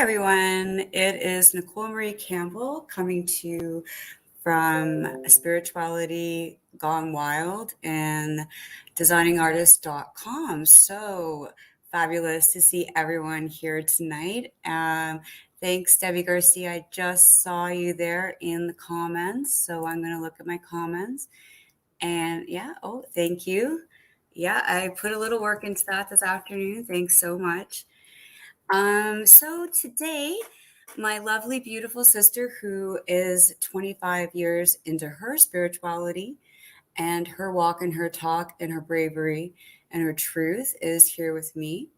everyone. It is Nicole Marie Campbell coming to you from Spirituality Gone Wild and designingartist.com. So fabulous to see everyone here tonight. Thanks, Debbie Garcia. I just saw you there in the comments. So I'm going to look at my comments. And thank you. Yeah, I put a little work into that this afternoon. Thanks so much. So today, my lovely, beautiful sister, who is 25 years into her spirituality and her walk and her talk and her bravery and her truth, is here with me.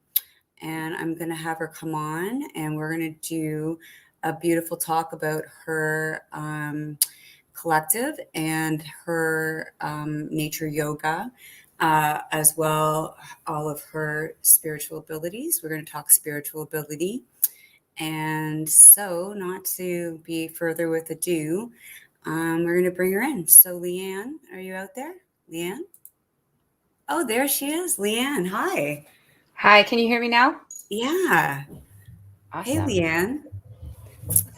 And I'm going to have her come on and we're going to do a beautiful talk about her collective and her nature yoga. As well, all of her spiritual abilities. We're going to talk spiritual ability. And so, not to be further with ado, we're going to bring her in. So, Leanne, are you out there? Leanne? Oh, there she is. Leanne, hi. Hi, can you hear me now? Yeah. Awesome. Hey, Leanne.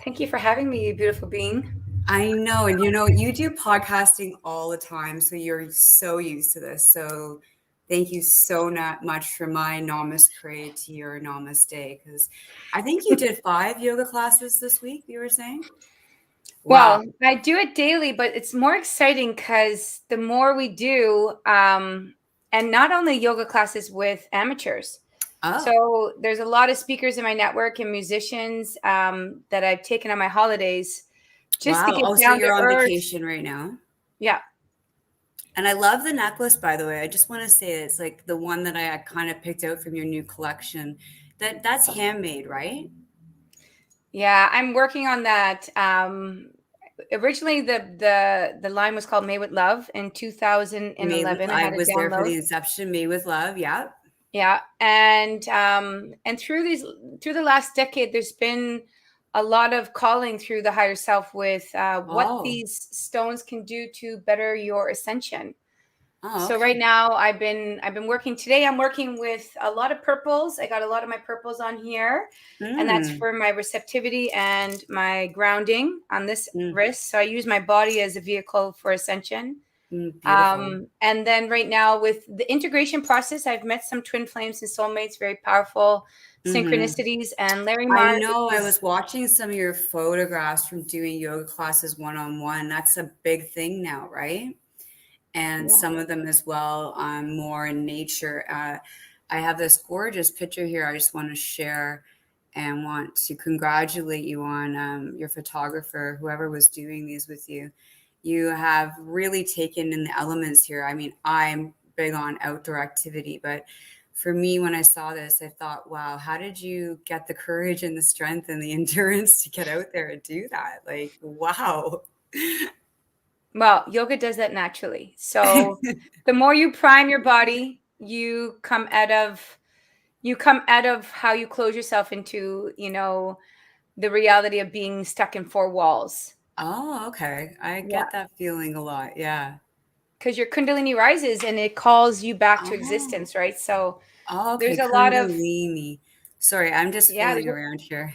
Thank you for having me, you beautiful being. I know. And you do podcasting all the time, so you're so used to this. So thank you so much for my namaste to your namaste, because I think you did 5 yoga classes this week, you were saying? Wow. Well, I do it daily, but it's more exciting because the more we do, and not only yoga classes with amateurs. Oh. So there's a lot of speakers in my network and musicians that I've taken on my holidays just to get down so you're to on earth. Vacation right now? Yeah. And I love the necklace, by the way. I just want to say it's like the one that I kind of picked out from your new collection. That's handmade, right? Yeah, I'm working on that. Originally, the line was called Made with Love in 2011. I was there for the inception. Made with Love, yeah. Yeah, and through the last decade, there's been a lot of calling through the higher self with what these stones can do to better your ascension. So right now, I've been working. Today, I'm working with a lot of purples. I got a lot of my purples on here, and that's for my receptivity and my grounding on this wrist. So I use my body as a vehicle for ascension. And then right now with the integration process, I've met some twin flames and soulmates, very powerful synchronicities. And Larry Marr. I know I was watching some of your photographs from doing yoga classes one-on-one. That's a big thing now, right? And some of them as well, more in nature. I have this gorgeous picture here I just want to share and want to congratulate you on your photographer, whoever was doing these with you. You have really taken in the elements here. I mean, I'm big on outdoor activity, but for me, when I saw this, I thought, wow, how did you get the courage and the strength and the endurance to get out there and do that? Like, wow. Well, yoga does that naturally. So the more you prime your body, you come out of how you close yourself into, the reality of being stuck in 4 walls. Oh, okay. I get that feeling a lot. Yeah. Because your Kundalini rises and it calls you back to existence, right? So there's a lot of Kundalini. Sorry, I'm just fooling around here,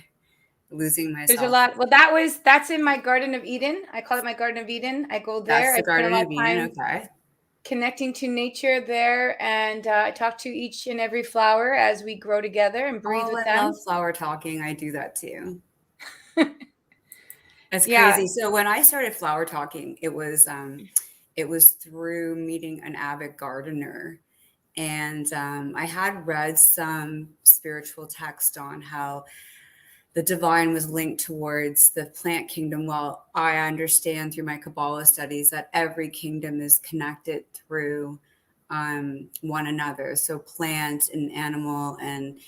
losing myself. There's a lot. Well, that's in my Garden of Eden. I call it my Garden of Eden. I go there. That's the Garden of Eden. Okay. Connecting to nature there, and I talk to each and every flower as we grow together and breathe with them. I love flower talking. I do that too. That's crazy. So when I started flower talking, it was through meeting an avid gardener, and I had read some spiritual text on how the divine was linked towards the plant kingdom. Well, I understand through my Kabbalah studies that every kingdom is connected through one another. So plant and animal, and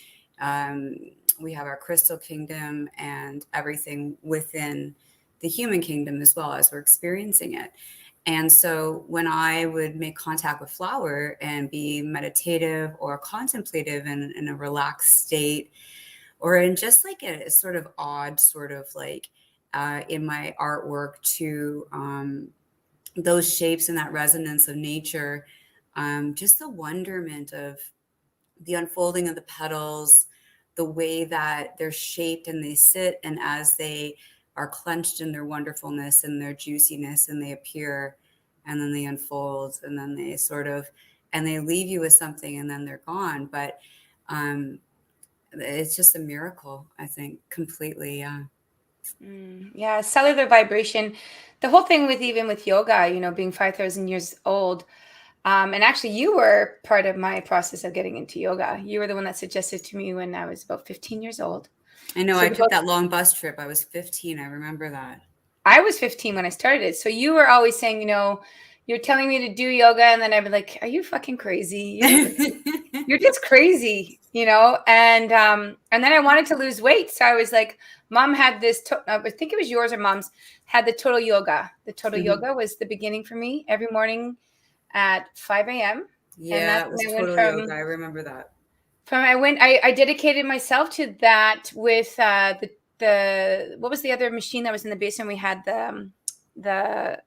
we have our crystal kingdom and everything within the human kingdom as well as we're experiencing it. And so when I would make contact with flower and be meditative or contemplative in a relaxed state, or in just like a sort of odd sort of like in my artwork to those shapes and that resonance of nature, just the wonderment of the unfolding of the petals, the way that they're shaped and they sit, and as they are clenched in their wonderfulness and their juiciness, and they appear, and then they unfold, and then they sort of, and they leave you with something, and then they're gone. But it's just a miracle, I think, completely. Yeah. Yeah, cellular vibration. The whole thing with even with yoga, being 5,000 years old. And actually, you were part of my process of getting into yoga. You were the one that suggested to me when I was about 15 years old. I know, So I took that long bus trip. I was 15. I remember that. I was 15 when I started it. So you were always saying, you're telling me to do yoga, and then I'd be like, "Are you fucking crazy? You're just crazy," And then I wanted to lose weight, so I was like, "Mom had this. I think it was yours or Mom's had the total yoga. The total yoga was the beginning for me every morning at 5 a.m. And Yeah, that's it was when I went total yoga. I remember that. I dedicated myself to that with the what was the other machine that was in the basement? We had the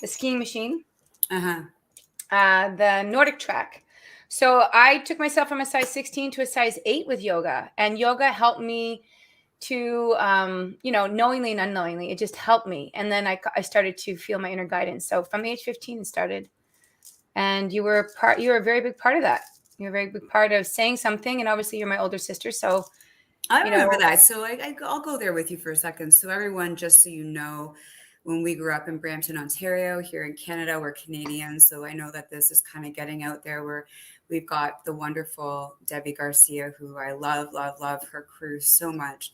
skiing machine, the Nordic track. So I took myself from a size 16 to a size 8 with yoga, and yoga helped me to knowingly and unknowingly, it just helped me. And then I started to feel my inner guidance. So from the age 15 it started, and you were a very big part of that. You're a very big part of saying something, and obviously you're my older sister, so I remember that. So I'll go there with you for a second. So everyone, just so you know, when we grew up in Brampton, Ontario, here in Canada, we're Canadians. So I know that this is kind of getting out there, where we've got the wonderful Debbie Garcia, who I love, love, love her crew so much,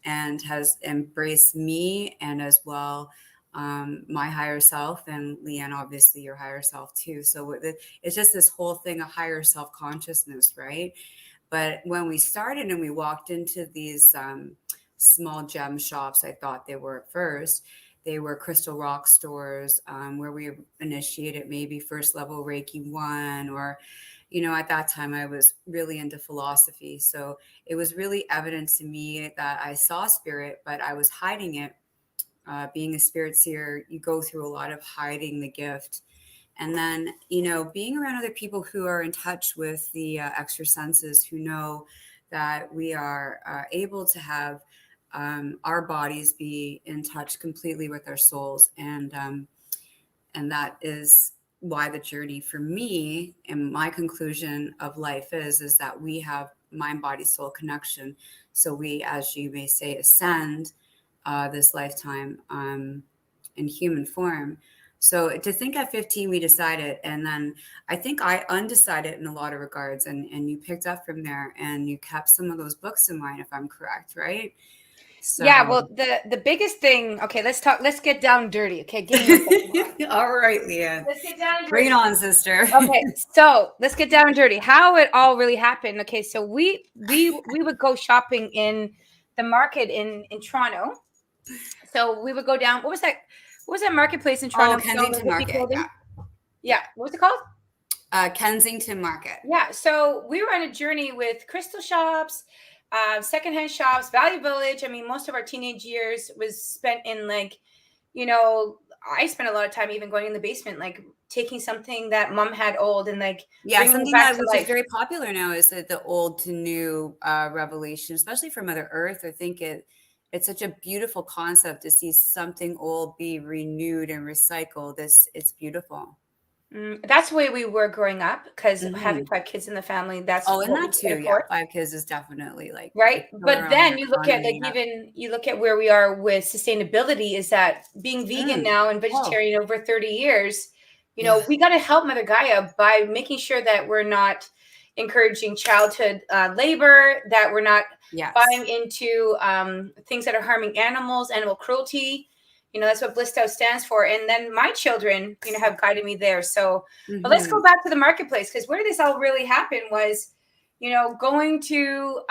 and has embraced me, and as well my higher self, and Leanne, obviously your higher self too. So it's just this whole thing of higher self consciousness, right? But when we started and we walked into these small gem shops, I thought they were at first. They were crystal rock stores, where we initiated maybe first level Reiki 1, or, at that time I was really into philosophy. So it was really evident to me that I saw spirit, but I was hiding it. Being a spirit seer, you go through a lot of hiding the gift. And then, being around other people who are in touch with the extra senses, who know that we are able to have our bodies be in touch completely with our souls. And that is why the journey for me, and my conclusion of life is that we have mind, body, soul connection. So we, as you may say, ascend this lifetime in human form. So to think at 15, we decided, and then I think I undecided in a lot of regards, and you picked up from there, and you kept some of those books in mind, if I'm correct, right? So yeah, well, the biggest thing. Okay, let's get down dirty. Okay, give me a second. all right, Leanne, Let's get down dirty. Bring it on, sister. Okay, so let's get down dirty. How it all really happened. Okay, so we would go shopping in the market in Toronto. So we would go down. What was that? What was that marketplace in Toronto? Kensington Market. Yeah. What was it called? Kensington Market. Yeah. So we were on a journey with crystal shops, secondhand shops, Value Village. I mean, most of our teenage years was spent in I spent a lot of time even going in the basement, like taking something that Mom had old and bringing something it back that to which life. is very popular now is that the old to new revelation, especially for Mother Earth. I think it's such a beautiful concept to see something old be renewed and recycled. It's beautiful. That's the way we were growing up, because having 5 kids in the family, that's and what that we too. could Yeah, afford. 5 kids is definitely like Right. But then you look at economy. you look at where we are with sustainability, is that being vegan now and vegetarian over 30 years, we got to help Mother Gaia by making sure that we're not encouraging childhood labor, that we're not buying into things that are harming animals, animal cruelty. That's what Blissed Out stands for. And then my children, have guided me there. So, but let's go back to the marketplace, because where this all really happened was, going to,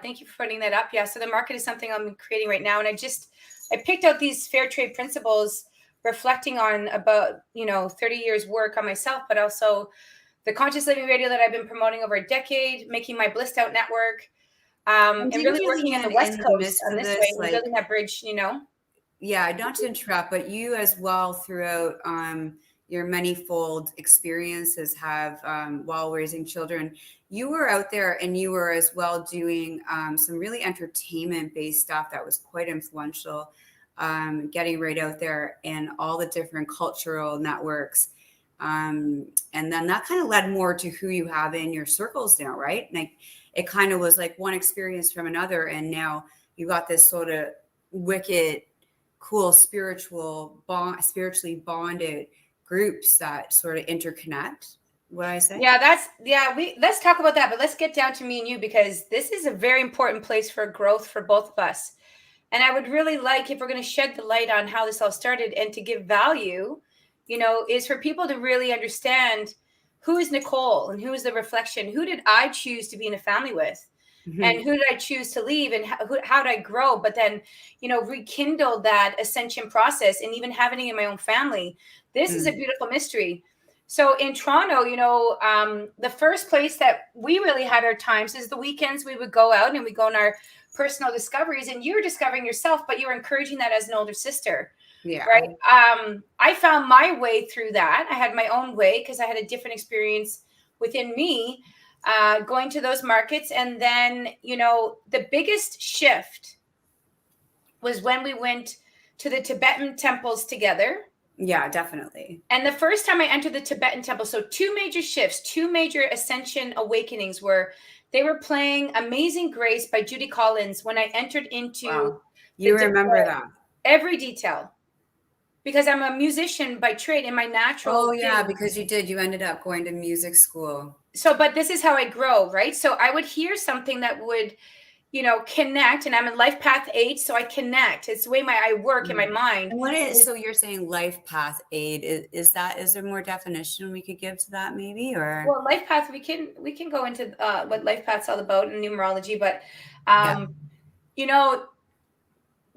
thank you for putting that up. Yeah. So the market is something I'm creating right now. And I picked out these fair trade principles, reflecting on about, 30 years work on myself, but also the conscious living radio that I've been promoting over a decade, making my Blissed Out network, and really working in the West Coast on this way, and building that bridge, Yeah, not to interrupt, but you as well, throughout your manifold experiences, have while raising children, you were out there and you were as well doing some really entertainment based stuff that was quite influential, getting right out there in all the different cultural networks. And then that kind of led more to who you have in your circles now, right? Like it kind of was like one experience from another. And now you got this sort of wicked, cool spiritually bonded groups that sort of interconnect. What I say? Yeah, let's talk about that, but let's get down to me and you, because this is a very important place for growth for both of us. And I would really like, if we're going to shed the light on how this all started and to give value, is for people to really understand who is Nicole and who is the reflection. Who did I choose to be in a family with? Mm-hmm. And who did I choose to leave, and how did I grow? But then, rekindle that ascension process, and even having it in my own family. This is a beautiful mystery. So in Toronto, the first place that we really had our times is the weekends. We would go out and we go on our personal discoveries, and you were discovering yourself, but you were encouraging that as an older sister. Yeah. Right. I found my way through that. I had my own way because I had a different experience within me, going to those markets. And then, the biggest shift was when we went to the Tibetan temples together. Yeah, definitely. And the first time I entered the Tibetan temple, so two major shifts, two major ascension awakenings were, they were playing Amazing Grace by Judy Collins when I entered into. Wow. You remember that? Every detail. Because I'm a musician by trade in my natural. Oh, yeah, because you ended up going to music school. So, but this is how I grow, right? So I would hear something that would, connect, and I'm in life path 8, so I connect. It's the way I work in my mind. And what is, so you're saying life path 8, is there more definition we could give to that maybe, or? Well, life path, we can go into what life path's all about in numerology, but,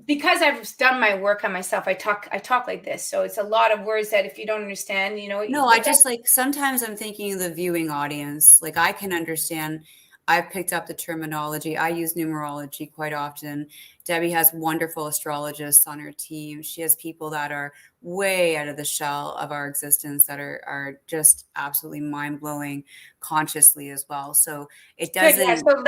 because I've done my work on myself, I talk like this. So it's a lot of words that if you don't understand, No, I just like, sometimes I'm thinking of the viewing audience. Like I can understand, I've picked up the terminology. I use numerology quite often. Debbie has wonderful astrologists on her team. She has people that are way out of the shell of our existence that are just absolutely mind-blowing consciously as well. So it doesn't. Good, yeah. So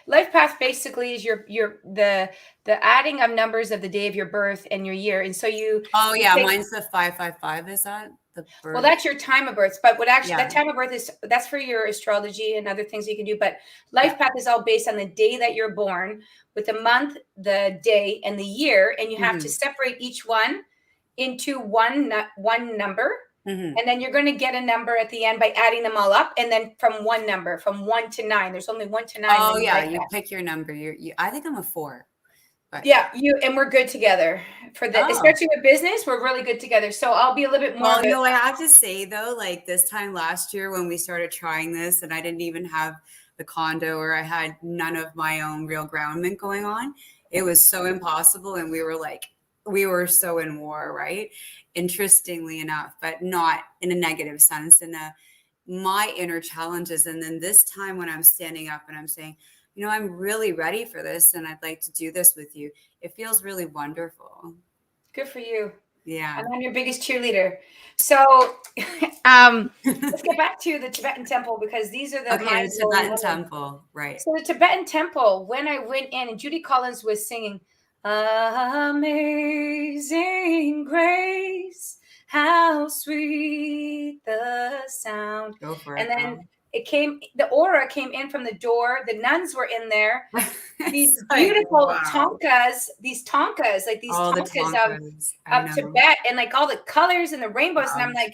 life path basically is the adding of numbers of the day of your birth and your year. And so Oh yeah, mine's the 555. Is that the birth? Well, that's your time of birth, but what actually that time of birth that's for your astrology and other things you can do. But life path is all based on the day that you're born, with the month, the day, and the year, and you have to separate each one into one number. And then you're going to get a number at the end by adding them all up, and then from one number, from 1 to 9. There's only 1 to 9. Oh yeah, you pick your number. I think I'm a 4. But. Yeah, and we're good together for the, especially with business. We're really good together. So I'll be a little bit more. Well, I have to say though, like this time last year when we started trying this, and I didn't even have the condo, or I had none of my own real groundment going on. It was so impossible, and we were so in war, right? Interestingly enough, but not in a negative sense. In my inner challenges, and then this time when I'm standing up and I'm saying, I'm really ready for this and I'd like to do this with you. It feels really wonderful. Good for you. Yeah. And I'm your biggest cheerleader. So let's get back to the Tibetan temple, because these are the Tibetan temple, right. So the Tibetan temple, when I went in, and Judy Collins was singing, Amazing Grace, how sweet the sound. Go for it. And then the aura came in from the door. The nuns were in there. These beautiful tonkas, like these tonkas of Tibet, and like all the colors and the rainbows. Wow. And I'm like,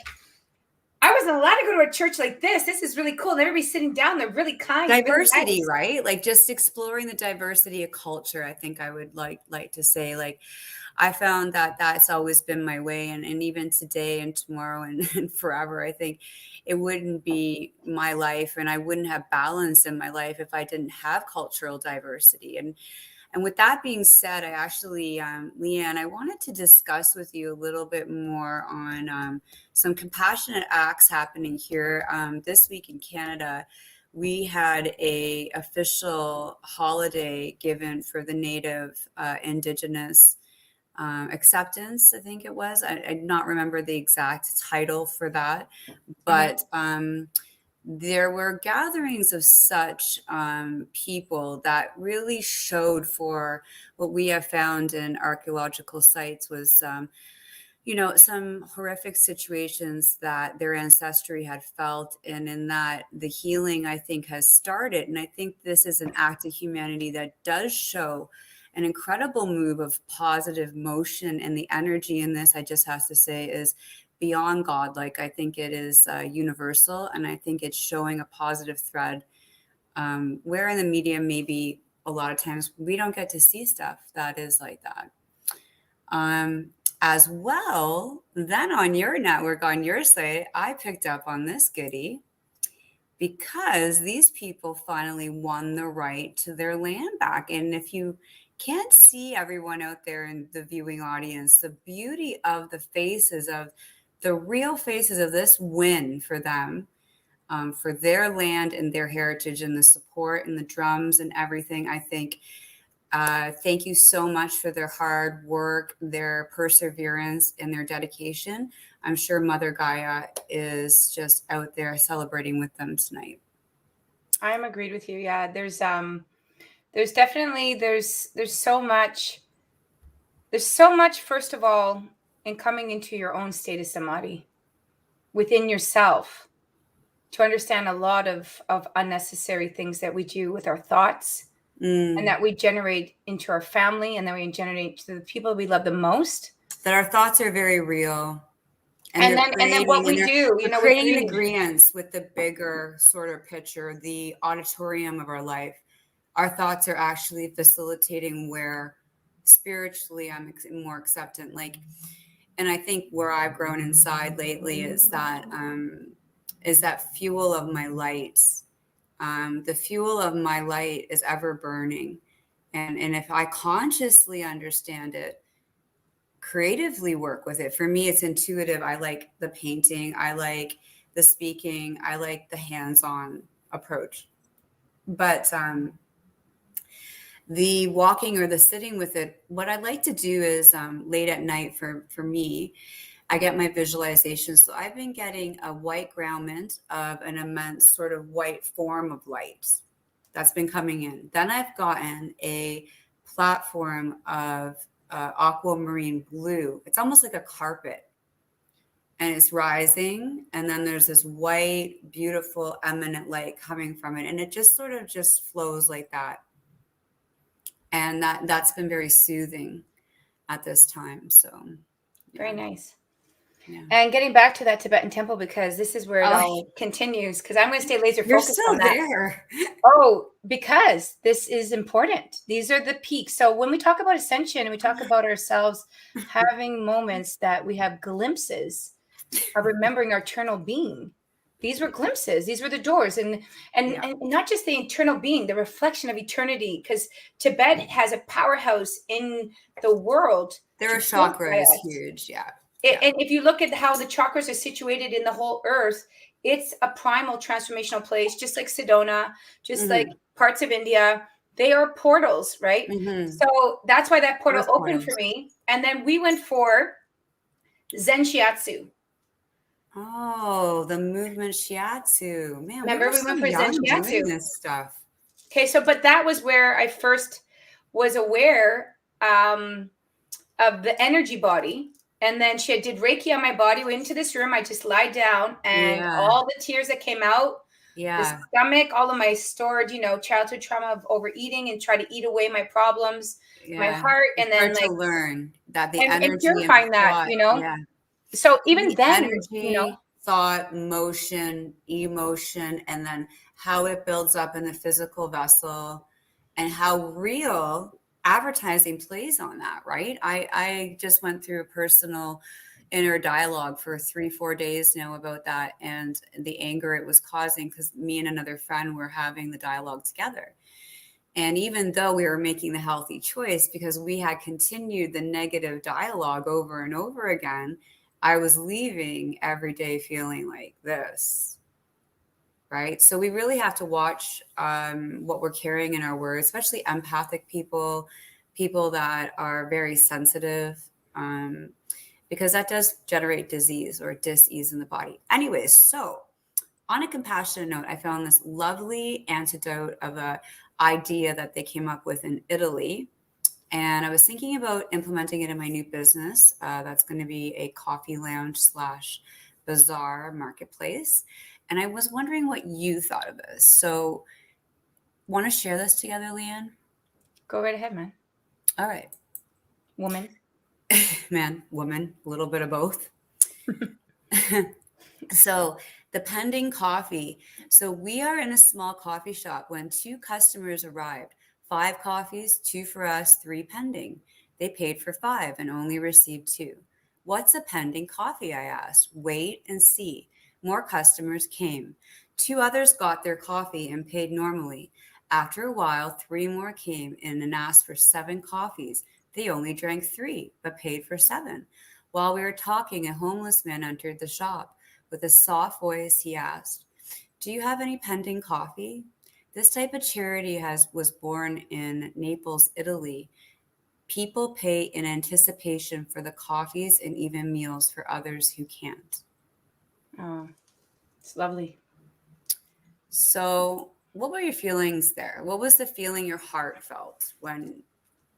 I wasn't allowed to go to a church like this. This is really cool. And everybody's sitting down. They're really kind. Diversity, really nice. Right? Like just exploring the diversity of culture. I think I would like to say, like, I found that that's always been my way. And even today and tomorrow and forever, I think it wouldn't be my life, and I wouldn't have balance in my life if I didn't have cultural diversity. And with that being said, I actually, Leanne, I wanted to discuss with you a little bit more on some compassionate acts happening here. This week in Canada, we had a official holiday given for the Native Indigenous acceptance, I think it was. I do not remember the exact title for that, but there were gatherings of such people that really showed for what we have found in archaeological sites was some horrific situations that their ancestry had felt, and in that the healing, I think, has started. And I think this is an act of humanity that does show an incredible move of positive motion, and the energy in this, I just have to say, is beyond godlike. I think it is universal, and I think it's showing a positive thread, where in the media, maybe a lot of times we don't get to see stuff that is like that. As well, then on your network, on your site, I picked up on this goodie because these people finally won the right to their land back. And if you can't see everyone out there in the viewing audience, the beauty of the faces, of the real faces of this win for them, for their land and their heritage, and the support and the drums and everything, I think. Thank you so much for their hard work, their perseverance, and their dedication. I'm sure Mother Gaia is just out there celebrating with them tonight. I'm agreed with you. Yeah, there's definitely there's so much. There's so much, first of all, in coming into your own state of samadhi within yourself, to understand a lot of unnecessary things that we do with our thoughts, and that we generate into our family, and that we generate to the people we love the most. That our thoughts are very real. And then what we do, they're creating agreements with the bigger sort of picture, the auditorium of our life. Our thoughts are actually facilitating where spiritually I'm more acceptant. And I think where I've grown inside lately is that fuel of my light. The fuel of my light is ever burning. And if I consciously understand it, creatively work with it. For me, it's intuitive. I like the painting. I like the speaking. I like the hands-on approach. But the walking or the sitting with it, what I like to do is late at night for me, I get my visualization. So I've been getting a white groundment of an immense sort of white form of light that's been coming in. Then I've gotten a platform of aquamarine blue. It's almost like a carpet, and it's rising. And then there's this white, beautiful, eminent light coming from it. And it just sort of just flows like that. And that's been very soothing at this time. So yeah. Very nice. Yeah. And getting back to that Tibetan temple, because this is where it all continues, because I'm going to stay laser focused on that. You're still there. Oh, because this is important. These are the peaks. So when we talk about ascension and we talk about ourselves having moments that we have glimpses of remembering our eternal being, these were glimpses. These were the doors. And not just the internal being, the reflection of eternity, because Tibet has a powerhouse in the world. Their chakra is huge. Yeah. And if you look at how the chakras are situated in the whole earth, it's a primal transformational place, just like Sedona, just like parts of India. They are portals, right? So that's why that portal opened for me. And then we went for Zen Shiatsu. Oh, the movement shiatsu. Man, remember we went for Zen Shiatsu. Doing this stuff. Okay, so but that was where I first was aware of the energy body. And then she did Reiki on my body. Went into this room. I just lied down, and all the tears that came out, the stomach, all of my stored, childhood trauma of overeating and try to eat away my problems, my heart, and then to learn that the energy and purifying that, So even then, energy, thought, motion, emotion, and then how it builds up in the physical vessel, and how real advertising plays on that, right? I just went through a personal inner dialogue for 3-4 days now about that, and the anger it was causing, because me and another friend were having the dialogue together. And even though we were making the healthy choice, because we had continued the negative dialogue over and over again, I was leaving every day feeling like this. Right. So we really have to watch what we're carrying in our words, especially empathic people that are very sensitive, because that does generate disease or dis-ease in the body. Anyways, so on a compassionate note, I found this lovely antidote of a idea that they came up with in Italy. And I was thinking about implementing it in my new business. That's going to be a coffee lounge slash bazaar marketplace. And I was wondering what you thought of this. So, want to share this together, Leanne? Go right ahead, man. All right. Woman. Man, woman, a little bit of both. So, the pending coffee. So, we are in a small coffee shop when 2 customers arrived. 5 coffees, 2 for us, 3 pending. They paid for 5 and only received 2. What's a pending coffee? I asked. Wait and see. More customers came. 2 others got their coffee and paid normally. After a while, 3 more came in and asked for 7 coffees. They only drank 3, but paid for 7. While we were talking, a homeless man entered the shop. With a soft voice, he asked, "Do you have any pending coffee?" This type of charity was born in Naples, Italy. People pay in anticipation for the coffees and even meals for others who can't. Oh, it's lovely. So, what were your feelings there? What was the feeling your heart felt when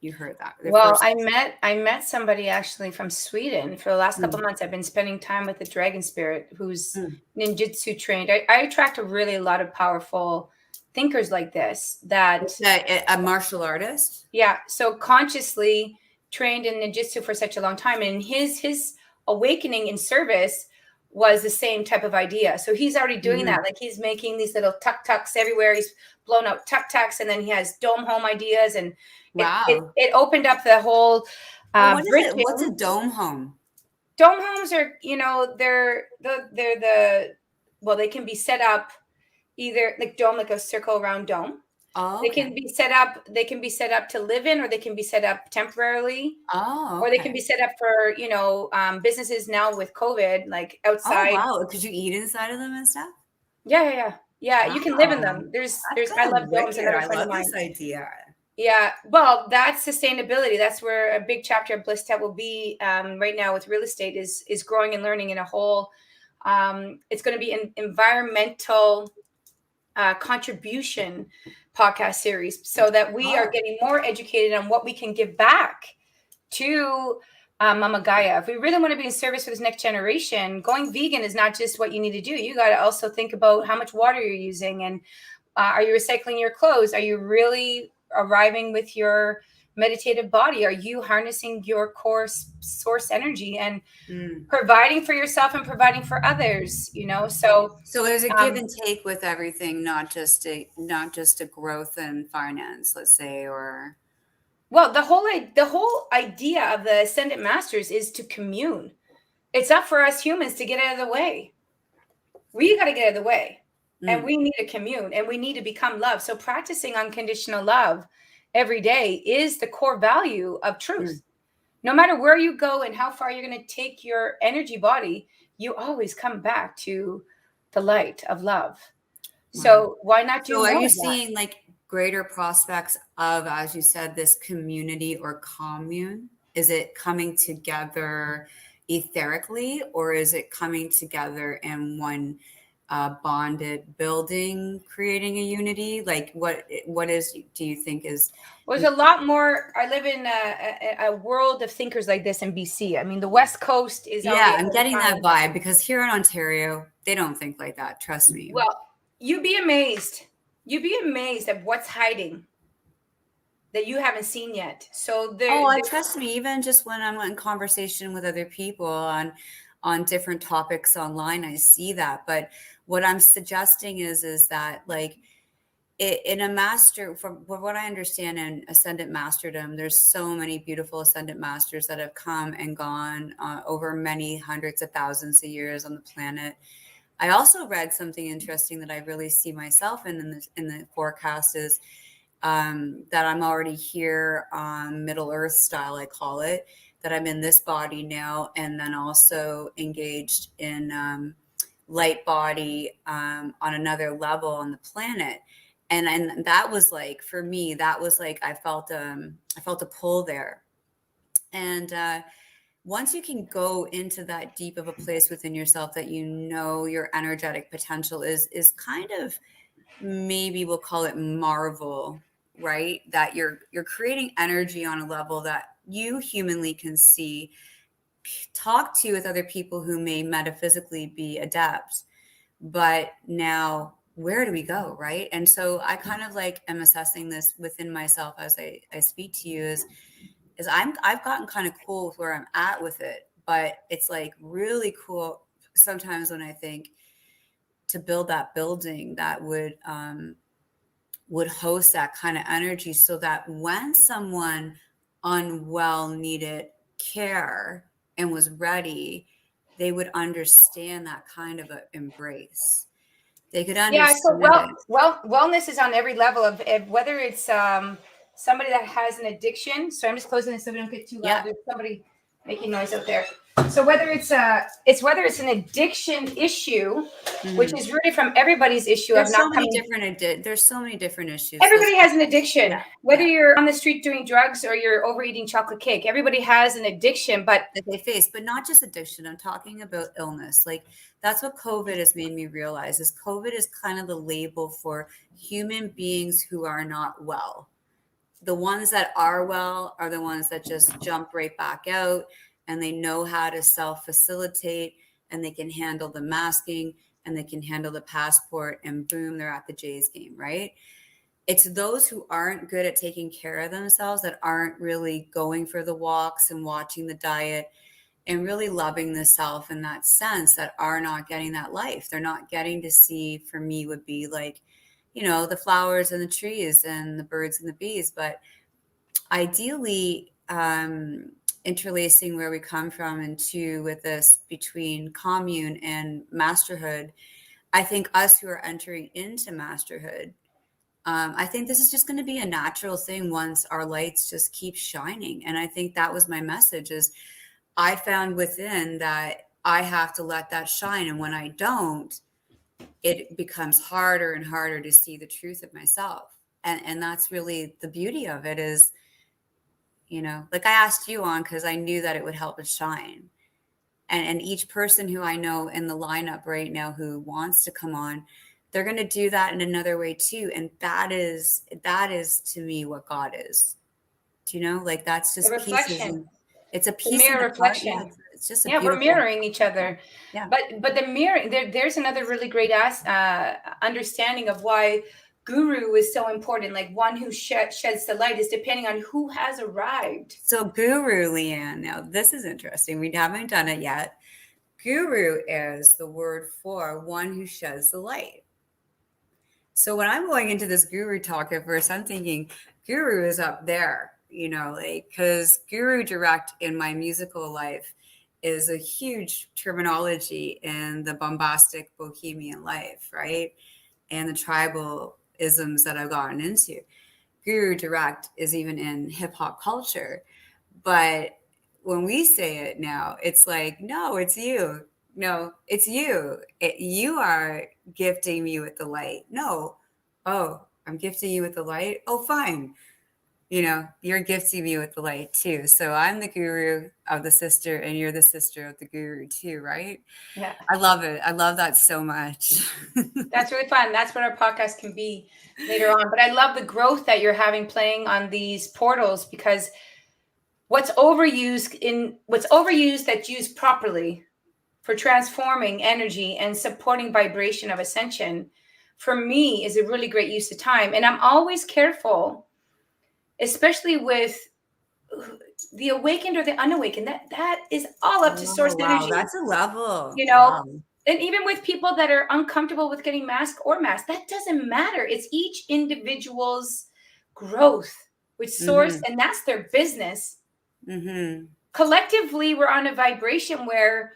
you heard that? Well, I met somebody actually from Sweden. For the last couple Mm. of months, I've been spending time with the dragon spirit who's Mm. ninjutsu trained. I attract a lot of powerful thinkers like this that A martial artist? yeah, so consciously trained in ninjutsu for such a long time, and his awakening in service was the same type of idea. So he's already doing that. Like he's making these little tuk tuks everywhere. He's blown out tuk tuks, and then he has dome home ideas, and Wow. it opened up the whole What is it? bridging. What's a dome home? Dome homes are, you know, they're the well, they can be set up either like dome, like a circle round dome. Oh, They okay. can be set up. They can be set up to live in, or they can be set up temporarily, Oh, or they can okay. be set up for businesses now with COVID, like Oh, outside. wow. Could you eat inside of them and stuff? Yeah. You can live in Wow. them. There's That's I kind love of domes. wicked. Another I friend of love mine. this idea. Yeah, well, that's sustainability. That's where a big chapter of Bliss Tech will be right now with real estate is growing and learning in a whole. It's going to be an environmental contribution podcast series, so that we are getting more educated on what we can give back to Mama Gaia. If we really want to be in service for this next generation, going vegan is not just what you need to do. You got to also think about how much water you're using, and are you recycling your clothes? Are you really arriving with your meditative body? Are you harnessing your core source energy and providing for yourself and providing for others? So there's a give and take with everything, not just a growth and finance, let's say, or well, the whole idea of the Ascendant Masters is to commune. It's up for us humans to get out of the way. We got to get out of the way, and we need to commune, and we need to become love. So practicing unconditional love every day is the core value of truth. No matter where you go and how far you're going to take your energy body, you always come back to the light of love. Wow. So why not do So more are you of that? seeing like greater prospects of, as you said, this community or commune? Is it coming together etherically, or is it coming together in one bonded building, creating a unity? Like do you think is? Well, there's a lot more. I live in a world of thinkers like this in BC. I mean, the West Coast is already. Yeah, I'm getting that vibe, because here in Ontario, they don't think like that. Trust me. Well, you'd be amazed. You'd be amazed at what's hiding that you haven't seen yet. So Trust me. Even just when I'm in conversation with other people on different topics online, I see that. But what I'm suggesting is that, like, in a master, from what I understand in ascendant masterdom, there's so many beautiful ascendant masters that have come and gone over many hundreds of thousands of years on the planet. I also read something interesting that I really see myself in the forecast is that I'm already here on Middle Earth style, I call it, that I'm in this body now, and then also engaged in light body on another level on the planet. And that was like, for me, that was like, I felt a pull there. And once you can go into that deep of a place within yourself that you know your energetic potential is kind of, maybe we'll call it marvel, right? That you're creating energy on a level that you humanly can see, talk to with other people who may metaphysically be adept. But now where do we go, right? And so I kind of like am assessing this within myself as I speak to you, is I've gotten kind of cool with where I'm at with it, but it's like really cool sometimes when I think to build that building that would host that kind of energy, so that when someone unwell needed care and was ready, they would understand that kind of a embrace. They could Yeah, so understand it. wellness is on every level of whether it's somebody that has an addiction. So I'm just closing this so we don't get too loud. Yeah. There's somebody making noise out there. So whether it's an addiction issue, which is rooted from everybody's issue of There's not so many coming. there's so many different issues. Everybody has an addiction, Yeah, whether yeah, you're on the street doing drugs or you're overeating chocolate cake. Everybody has an addiction, but that they face, but not just addiction. I'm talking about illness. Like that's what COVID has made me realize, is COVID is kind of the label for human beings who are not well. The ones that are well are the ones that just jump right back out, and they know how to self facilitate, and they can handle the masking, and they can handle the passport, and boom, they're at the Jays game, right? It's those who aren't good at taking care of themselves, that aren't really going for the walks and watching the diet and really loving the self in that sense, that are not getting that life. They're not getting to see, for me, would be like, the flowers and the trees and the birds and the bees. But ideally, interlacing where we come from and two with this between commune and masterhood, I think us who are entering into masterhood, I think this is just going to be a natural thing once our lights just keep shining. And I think that was my message, is I found within that I have to let that shine. And when I don't, it becomes harder and harder to see the truth of myself. And that's really the beauty of it, is, like I asked you on, because I knew that it would help us shine. And each person who I know in the lineup right now who wants to come on, they're going to do that in another way too. And that is to me what God is. Do you know? Like that's the just pieces, reflection, and it's a the piece in mirror the part. Yeah, reflection. it's just a Yeah, we're beautiful. mirroring each other. Yeah. But the mirror, there's another really great understanding of why guru is so important. Like one who sheds the light is depending on who has arrived. So guru, Leanne, now this is interesting. We haven't done it yet. Guru is the word for one who sheds the light. So when I'm going into this guru talk at first, I'm thinking guru is up there, like, because guru direct in my musical life is a huge terminology in the bombastic bohemian life, right? And the tribal isms that I've gotten into. Guru direct is even in hip hop culture. But when we say it now, it's like, no, it's you. No, it's you. You are gifting me with the light. No, oh, I'm gifting you with the light. Oh, fine. You're gifting me with the light too. So I'm the guru of the sister, and you're the sister of the guru too, right? Yeah. I love it. I love that so much. That's really fun. That's what our podcast can be later on. But I love the growth that you're having playing on these portals, because what's overused that's used properly for transforming energy and supporting vibration of ascension, for me, is a really great use of time. And I'm always careful, especially with the awakened or the unawakened. That is all up to source Oh, wow. energy. That's a level. You know, Wow. and even with people that are uncomfortable with getting masked or masked, that doesn't matter. It's each individual's growth with source, and that's their business. Collectively, we're on a vibration where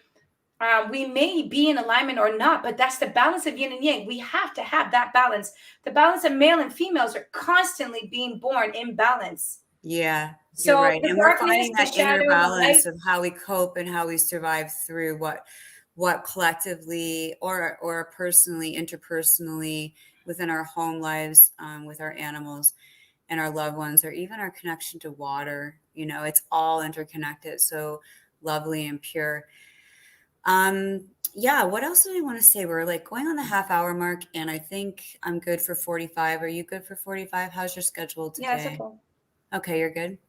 we may be in alignment or not, but that's the balance of yin and yang. We have to have that balance. The balance of male and females are constantly being born in balance. Yeah, you're So right. the And we're darkness, finding the that inner shadow, the light. balance of how we cope and how we survive through what collectively or personally, interpersonally, within our home lives, with our animals and our loved ones, or even our connection to water. It's all interconnected. So lovely and pure. Yeah, what else did I want to say? We're like going on the half hour mark, and I think I'm good for 45. Are you good for 45? How's your schedule Yeah, it's today? okay. Okay, you're good.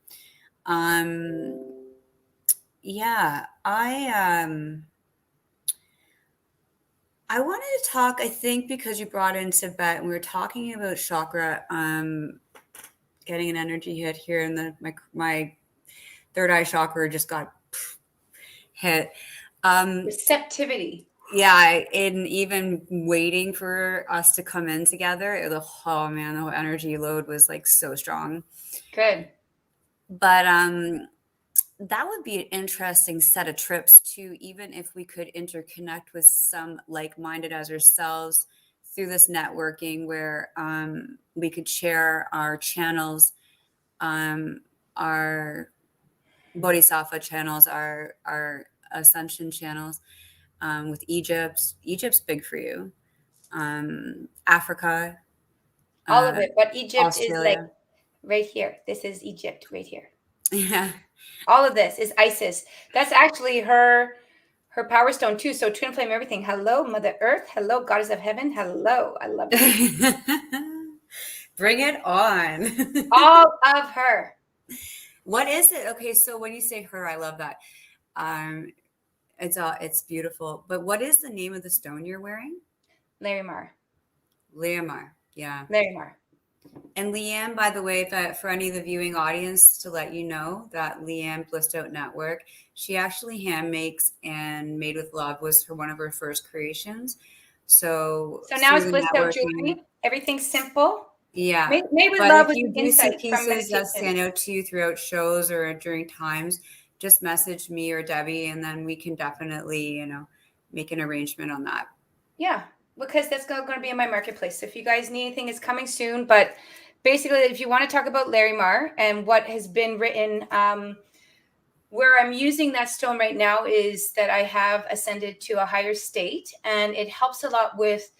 Yeah, I wanted to talk, I think because you brought in Tibet and we were talking about chakra, getting an energy hit here, and my third eye chakra just got hit. Receptivity. Yeah, and even waiting for us to come in together, oh man, the whole energy load was like so strong. Good. But that would be an interesting set of trips too, even if we could interconnect with some like-minded as ourselves through this networking where we could share our channels, our bodhisattva channels, our ascension channels, with Egypt's big for you. Africa, All of it. But Egypt is like Australia. right here. This is Egypt right here. Yeah. All of this is Isis. That's actually her power stone too. So twin flame everything. Hello, Mother Earth. Hello, Goddess of Heaven. Hello. I love you. Bring it on. All of her. What is it? Okay, so when you say her, I love that. Um, it's beautiful. But what is the name of the stone you're wearing? Larimar. Leamar. Yeah. Larimar. And Leanne, by the way, for any of the viewing audience, to let you know that Leanne Blissed Out Network, she actually hand makes and Made with Love was one of her first creations. So Now it's through the blissed out networking, jewelry. Everything's simple. yeah. Made with But love if with you do see insight from pieces that meditation. stand out to you throughout shows or during times, just message me or Debbie, and then we can definitely, make an arrangement on that. Yeah, because that's going to be in my marketplace. So if you guys need anything, it's coming soon. But basically, if you want to talk about Larimar and what has been written, where I'm using that stone right now is that I have ascended to a higher state, and it helps a lot with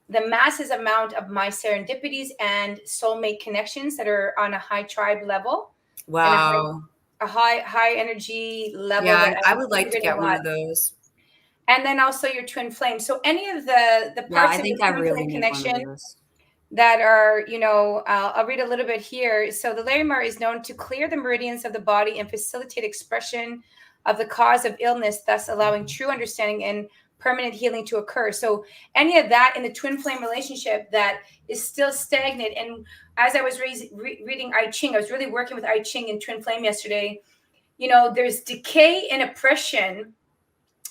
the massive amount of my serendipities and soulmate connections that are on a high tribe level and Wow. a high energy level Yeah, that I I'm would like to integrating a get one lot. of those. And then also your twin flame. So any of the Yeah, parts I of your think I twin really flame need one of connection those. that are, I'll read a little bit here. So the Larimar is known to clear the meridians of the body and facilitate expression of the cause of illness, thus allowing true understanding and permanent healing to occur. So any of that in the twin flame relationship that is still stagnant. And as I was reading I Ching, I was really working with I Ching and twin flame yesterday. There's decay and oppression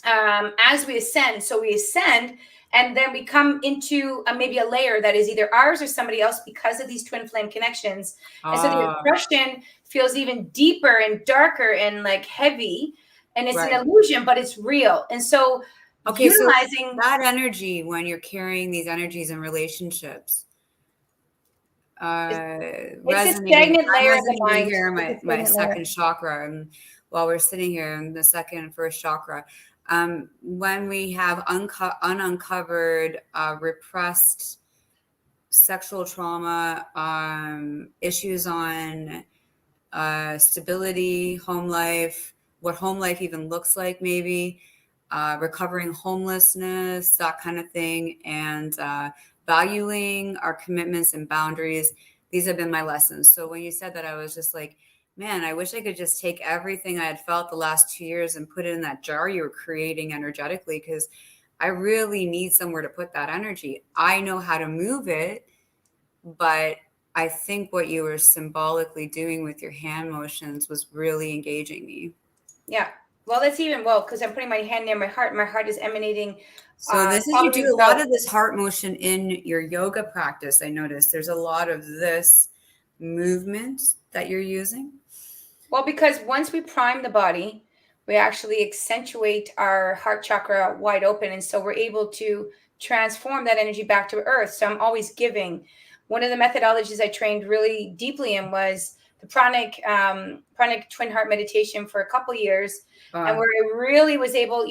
as we ascend. So we ascend and then we come into maybe a layer that is either ours or somebody else because of these twin flame connections. And so the oppression feels even deeper and darker and like heavy. And it's an illusion, but it's real. And so utilizing so that energy when you're carrying these energies in relationships, it's a resonating. stagnant I'm layer of the resonating mind. here in It's a my stagnant layer. second chakra, and while we're sitting here in the second and first chakra, when we have uncovered, repressed sexual trauma, issues on stability, home life, what home life even looks like, maybe recovering homelessness, that kind of thing, and valuing our commitments and boundaries. These have been my lessons. So when you said that, I was just like, man, I wish I could just take everything I had felt the last 2 years and put it in that jar you were creating energetically, because I really need somewhere to put that energy. I know how to move it, but I think what you were symbolically doing with your hand motions was really engaging me. Yeah. Well, that's even because I'm putting my hand near my heart. My heart is emanating. So this is, you probably do a lot about of this heart motion in your yoga practice. I noticed there's a lot of this movement that you're using. Well, because once we prime the body, we actually accentuate our heart chakra wide open. And so we're able to transform that energy back to earth. So I'm always giving. One of the methodologies I trained really deeply in was the pranic twin heart meditation for a couple years. And where I really was able,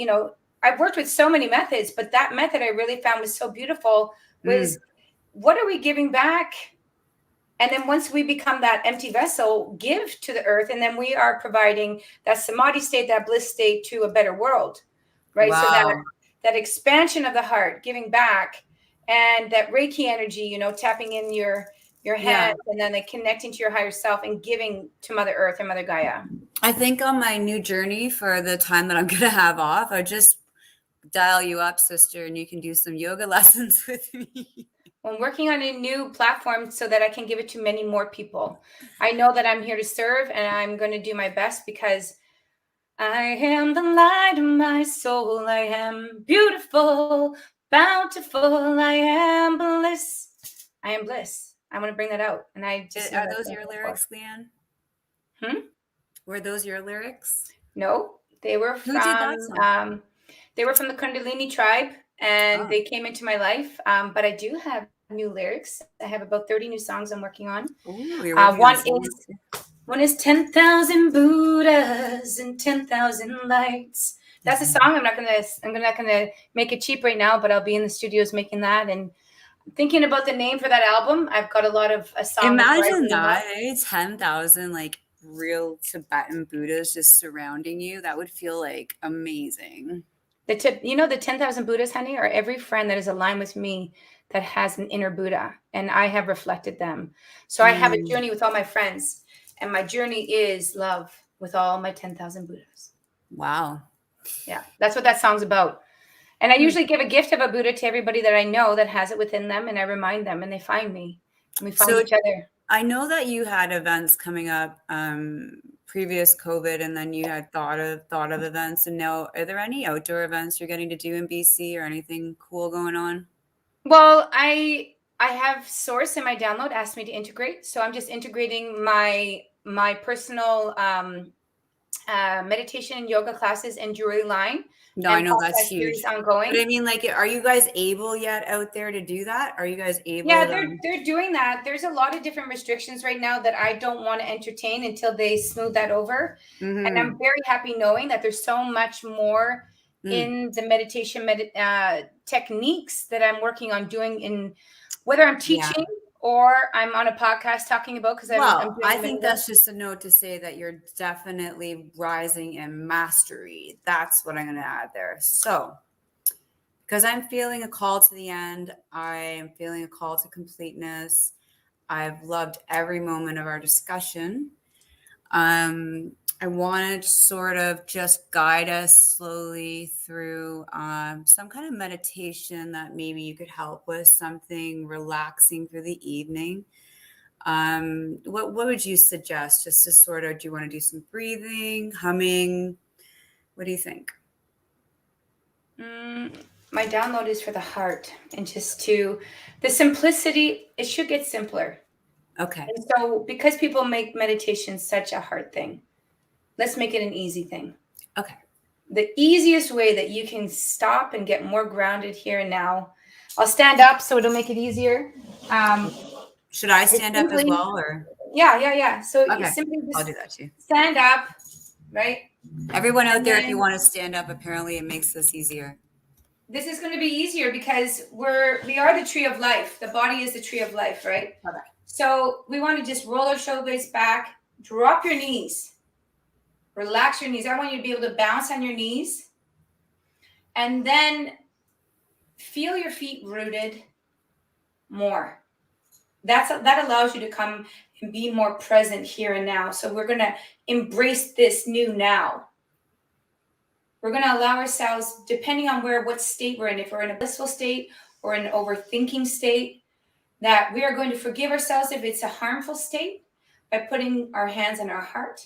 I've worked with so many methods, but that method I really found was so beautiful was what are we giving back And then once we become that empty vessel, give to the earth, and then we are providing that samadhi state, that bliss state to a better world, right? Wow. So that expansion of the heart, giving back, and that Reiki energy, you know, tapping in your hands, and then like connecting to your higher self and giving to Mother Earth and Mother Gaia. I think on my new journey for the time that I'm going to have off, I just dial you up, sister, and you can do some yoga lessons with me. I'm working on a new platform so that I can give it to many more people. I know that I'm here to serve, and I'm going to do my best, because I am the light of my soul. I am beautiful, bountiful. I am bliss. I am bliss. I want to bring that out. And I just Are those your lyrics, Leanne? Were those your lyrics? No, they were Who did that song? They were from the Kundalini tribe, and they came into my life. But I do have new lyrics. I have about 30 new songs I'm working on. Ooh, you're working on songs. One is 10,000 Buddhas and 10,000 lights. That's a song. I'm not gonna make it cheap right now, but I'll be in the studios making that, and thinking about the name for that album. I've got a lot of songs. Imagine that, 10,000 like real Tibetan Buddhas just surrounding you. That would feel like amazing. The 10,000 Buddhas, honey, are every friend that is aligned with me that has an inner Buddha, and I have reflected them. So I have a journey with all my friends, and my journey is love with all my 10,000 Buddhas. Wow. Yeah, that's what that song's about. And I usually give a gift of a Buddha to everybody that I know that has it within them, and I remind them, and they find me, and we find each other. I know that you had events coming up previous COVID, and then you had thought of events. And now, are there any outdoor events you're getting to do in BC or anything cool going on? Well, I have Source in my download asked me to integrate, so I'm just integrating my personal meditation and yoga classes and jewelry line. No, I know that's huge. Ongoing. But I mean, like, are you guys able yet out there to do that? Are you guys able? Yeah, they're doing that. There's a lot of different restrictions right now that I don't want to entertain until they smooth that over. Mm-hmm. And I'm very happy knowing that there's so much more in the meditation techniques that I'm working on doing, in whether I'm teaching or I'm on a podcast talking about, because I think that's just a note to say that you're definitely rising in mastery. That's what I'm going to add there. So, because I'm feeling a call to the end, I am feeling a call to completeness. I've loved every moment of our discussion. I wanted to sort of just guide us slowly through some kind of meditation that maybe you could help with, something relaxing for the evening. What would you suggest? Just to sort of, do you want to do some breathing, humming? What do you think? My download is for the heart, and just to the simplicity. It should get simpler. Okay. And so, because people make meditation such a hard thing, let's make it an easy thing. Okay. The easiest way that you can stop and get more grounded here and now. I'll stand up so it'll make it easier. Should I stand up as well, or? Yeah. So okay. You simply just I'll do that too. Stand up, right? Everyone out there, if you want to stand up, apparently it makes this easier. This is going to be easier because we are the tree of life. The body is the tree of life, right? Okay. So we want to just roll our shoulders back, drop your knees, relax your knees. I want you to be able to bounce on your knees, and then feel your feet rooted more. That allows you to come and be more present here and now. So we're going to embrace this new now. We're going to allow ourselves, depending on what state we're in, if we're in a blissful state or an overthinking state, that we are going to forgive ourselves if it's a harmful state by putting our hands on our heart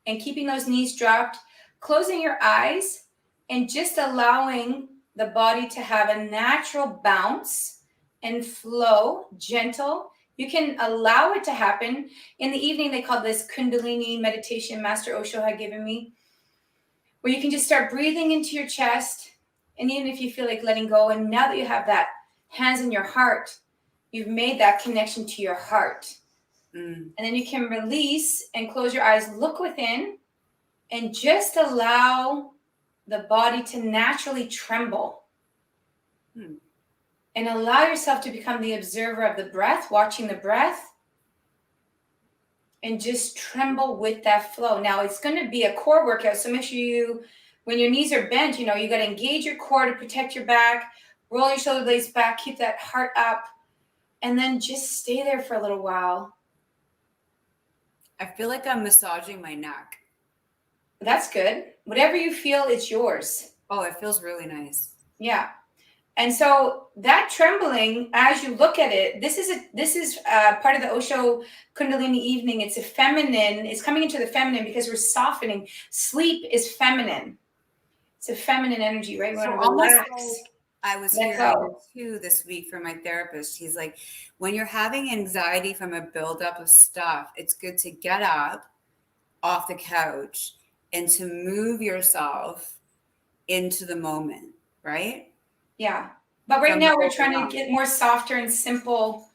and keeping those knees dropped, closing your eyes, and just allowing the body to have a natural bounce and flow, gentle. You can allow it to happen. In the evening, they call this Kundalini meditation Master Osho had given me, where you can just start breathing into your chest. And even if you feel like letting go, and now that you have that hands in your heart, you've made that connection to your heart. And then you can release and close your eyes, look within, and just allow the body to naturally tremble. and allow yourself to become the observer of the breath, watching the breath, and just tremble with that flow. Now it's going to be a core workout, so make sure you, when your knees are bent, you got to engage your core to protect your back, roll your shoulder blades back, keep that heart up, and then just stay there for a little while. I feel like I'm massaging my neck. That's good. Whatever you feel, it's yours. Oh, it feels really nice. Yeah. And so that trembling, as you look at it, this is part of the Osho Kundalini evening. It's a feminine. It's coming into the feminine because we're softening. Sleep is feminine. It's a feminine energy, right? We So want to relax. Like I was hearing too this week from my therapist. He's like, when you're having anxiety from a buildup of stuff, it's good to get up off the couch and to move yourself into the moment, right? Yeah. But right now we're trying to get more softer and simple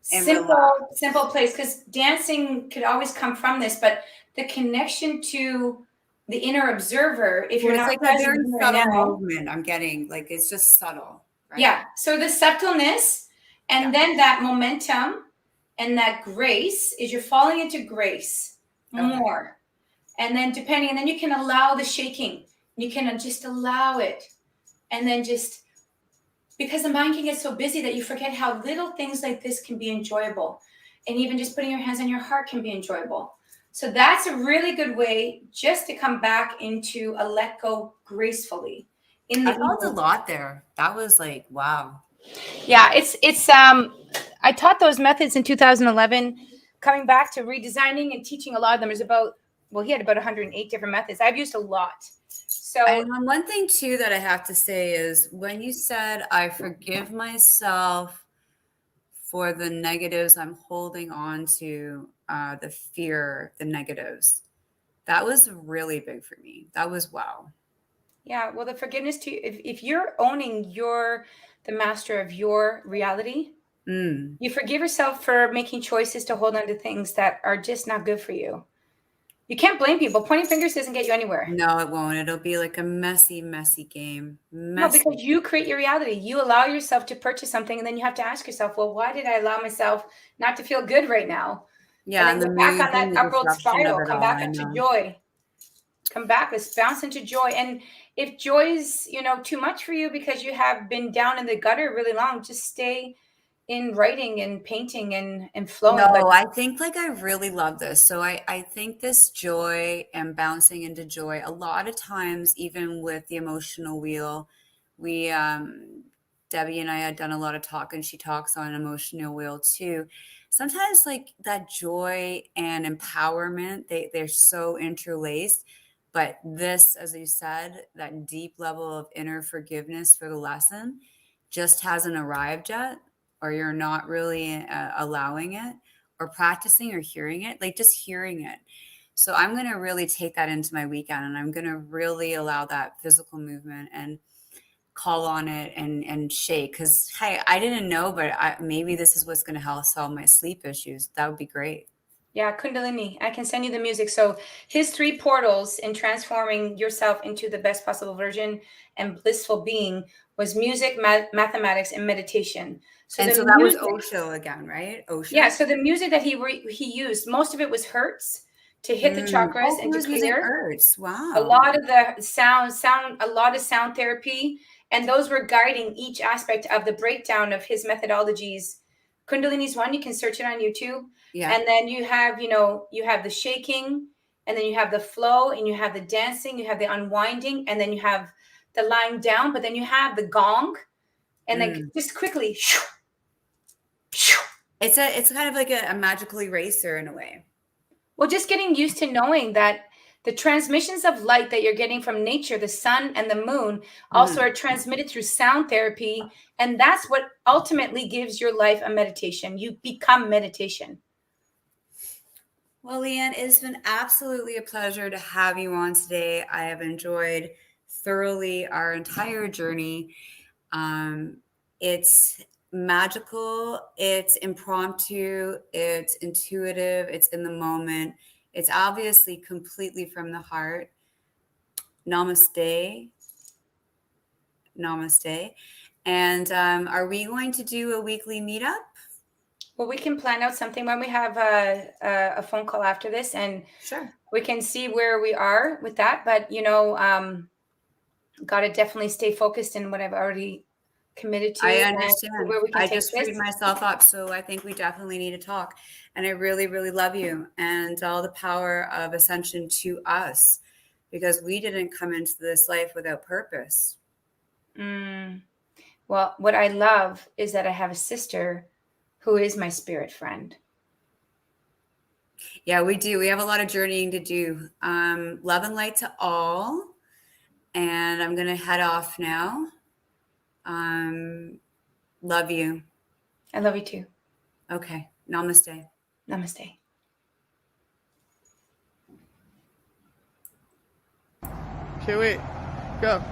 place, because dancing could always come from this, but the connection to the inner observer, if you're not like a very subtle movement, I'm getting like it's just subtle, right? Yeah. So the subtleness and then that momentum and that grace is you're falling into grace more. And then and then you can allow the shaking. You can just allow it. And then just, because the mind can get so busy that you forget how little things like this can be enjoyable. And even just putting your hands on your heart can be enjoyable. So that's a really good way just to come back into a let go gracefully. I felt a lot there. That was like, wow. Yeah, it's I taught those methods in 2011, coming back to redesigning and teaching a lot of them. There's he had about 108 different methods. I've used a lot. So, and one thing too that I have to say is when you said, I forgive myself for the negatives I'm holding on to, the fear, the negatives, that was really big for me. That was wow. Yeah, well, the forgiveness to if you're owning the master of your reality, you forgive yourself for making choices to hold on to things that are just not good for you. You can't blame people. Pointing fingers doesn't get you anywhere. No, it won't. It'll be like a messy, messy game. No, because you create your reality. You allow yourself to purchase something, and then you have to ask yourself, well, why did I allow myself not to feel good right now? Yeah, and then go back on that upward spiral. Come back up to joy. Come back. Let's bounce into joy. And if joy is, too much for you because you have been down in the gutter really long, just stay in writing and painting and flowing. No, I think like I really love this. So I think this joy and bouncing into joy, a lot of times, even with the emotional wheel, we Debbie and I had done a lot of talk, and she talks on emotional wheel too. Sometimes like that joy and empowerment, they're so interlaced. But this, as you said, that deep level of inner forgiveness for the lesson just hasn't arrived yet, or you're not really allowing it or practicing or hearing it, like just hearing it. So I'm going to really take that into my weekend, and I'm going to really allow that physical movement and call on it and shake. Because, hey, I didn't know, but maybe this is what's going to help solve my sleep issues. That would be great. Yeah, Kundalini. I can send you the music. So his 3 portals in transforming yourself into the best possible version and blissful being was music, mathematics, and meditation. So that was Osho again, right? Osho. Yeah. So the music that he used, most of it was hertz to hit the chakras and to clear. Hertz. Wow. A lot of the a lot of sound therapy, and those were guiding each aspect of the breakdown of his methodologies. Kundalini's one, you can search it on YouTube. Yeah. And then you have, you have the shaking, and then you have the flow, and you have the dancing, you have the unwinding, and then you have the lying down, but then you have the gong, and then just quickly. It's kind of like a magical eraser in a way. Well, just getting used to knowing that the transmissions of light that you're getting from nature, the sun and the moon, also are transmitted through sound therapy. And that's what ultimately gives your life a meditation. You become meditation. Well, Leanne, it's been absolutely a pleasure to have you on today. I have enjoyed thoroughly our entire journey. It's magical, it's impromptu, it's intuitive, it's in the moment. It's obviously completely from the heart. Namaste. Namaste. And are we going to do a weekly meetup? Well, we can plan out something when we have a phone call after this, and Sure. we can see where we are with that. But got to definitely stay focused in what I've already committed to. I And understand. where we can I take just freed this. myself up, so I think we definitely need to talk. And I really, really love you and all the power of ascension to us, because we didn't come into this life without purpose. Well, what I love is that I have a sister who is my spirit friend. Yeah, we do. We have a lot of journeying to do. Love and light to all. And I'm going to head off now. Love you. I love you too. Okay. Namaste. Namaste. Okay, wait. Go.